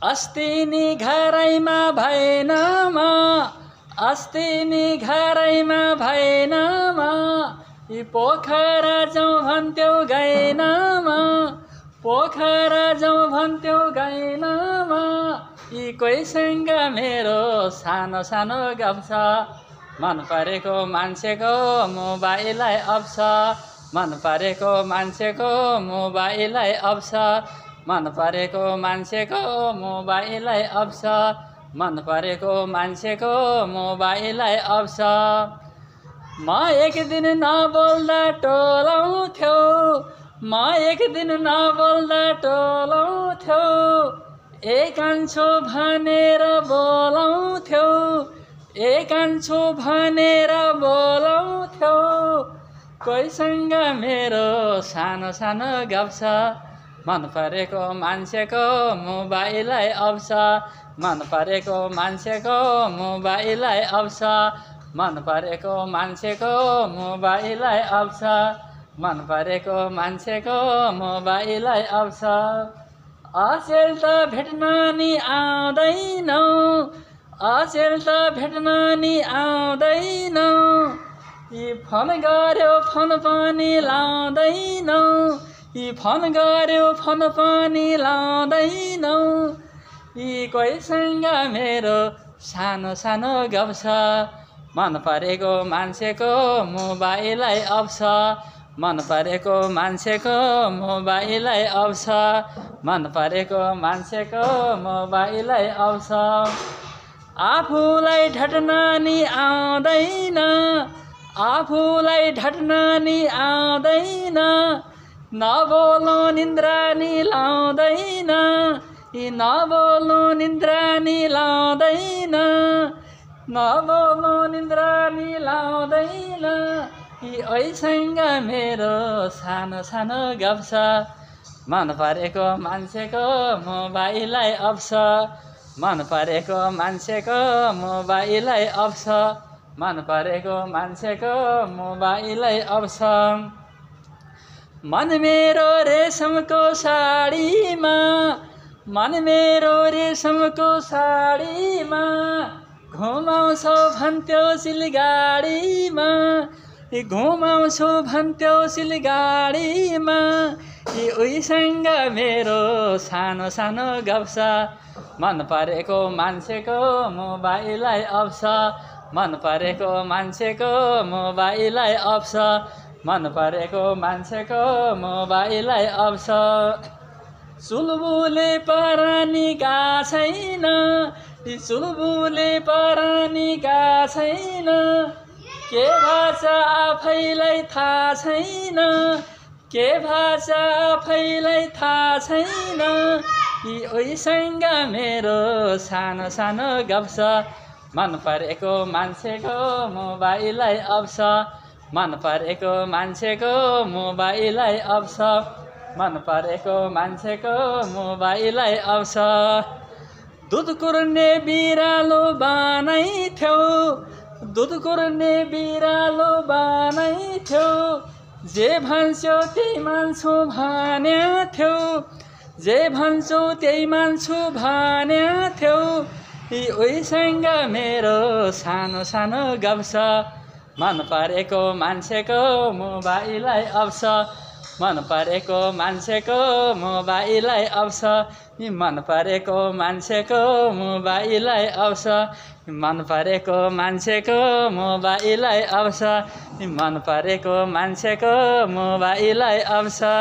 अस्ति नि घरैमा भएन म अस्ति नि घरैमा भएन म यी पोखरा जाउँ भन्थ्यौ गएन म पोखरा जाउँ भन्थ्यौ गएन म यी कोहीसँग मेरो सानो सानो गफ छ मन परेको मान्छेको मोबाइललाई अप्छ मन परेको मान्छेको मोबाइललाई अप्छ मन परेको मान्छेको मोबाइललाई अप्छ मन परेको मान्छेको मोबाइललाई अप्छ म एक दिन नबोल्दा टोलाउँथ्यौ म एक दिन नबोल्दा टोलाउँथ्यौ एकान्छु भनेर बोलाउँथ्यौ एकान्छु भनेर बोलाउँथ्यौ कोहीसँग मेरो सानो सानो गफ छ मन परेको मान्छेको मोबाइललाई अप्छ मन परेको मान्छेको मोबाइललाई अप्छ मन परेको मान्छेको मोबाइललाई अप्छ मन परेको मान्छेको मोबाइललाई अप्छ अचेल त भेट्न नि आउँदैनौ अचेल त भेट्न नि आउँदैनौ यी फोन गर्यो फोन पनि लाउँदैनौ यी फोन गर्यो फोन पनि लाउँदैनौ यी कोहीसँग मेरो सानो सानो गफ छ मन परेको मान्छेको मोबाइललाई अप्छ मन परेको मान्छेको मोबाइललाई अप्छ मन परेको मान्छेको मोबाइललाई अप्छ आफूलाई ढट्न नि आउँदैन आफूलाई ढट्न नि आउँदैन नबोल्नु निन्द्रा नि लाउँदैन यी नबोल्नु निन्द्रा नि लाउँदैन नबोल्नु निन्द्रा नि लाउँदैन यी ओइसँग मेरो सानो सानो गफ छ मन परेको मान्छेको मोबाइललाई अप्छ मन परेको मान्छेको मोबाइललाई अप्छ मन परेको मान्छेको मोबाइललाई अप्छ मन मेरो रेशमको साडीमा मन मेरो रेशमको साडीमा घुमाउँछौ भन्थ्यौ सिलगाडीमा घुमाउँछौ भन्थ्यौ सिलगाडीमा यी उहीसँग मेरो सानो सानो गफ छ मन परेको मान्छेको मोबाइललाई अप्छ मन परेको मान्छेको मोबाइललाई अप्छ मन परेको मान्छेको मोबाइललाई अप्छ चुलबुले परानी गएको छैन चुलबुले परानी गएको छैन के भाष आफैलाई थाहा छैन के भाष आफैलाई थाहा छैन यी उहीसँग मेरो सानो सानो गफ छ मन परेको मान्छेको मोबाइललाई अप्छ मन परेको मान्छेको मोबाइललाई अप्छ मन परेको मान्छेको मोबाइललाई अप्छ दुध कुर्ने बिरालो बनाइथ्यौ दुध कुर्ने बिरालो बनाइथ्यौ जे भन्छौ त्यही मान्छु भन्या थियौ जे भन्छौ त्यही मान्छु भन्या थियौ यी उहीसँग मेरो सानो सानो गफ छ मन परेको मान्छेको मोबाइललाई अप्छ मन परेको मान्छेको मोबाइललाई अप्छ मन परेको मान्छेको मोबाइललाई अप्छ मन परेको मान्छेको मोबाइललाई अप्छ मन परेको मान्छेको मोबाइललाई अप्छ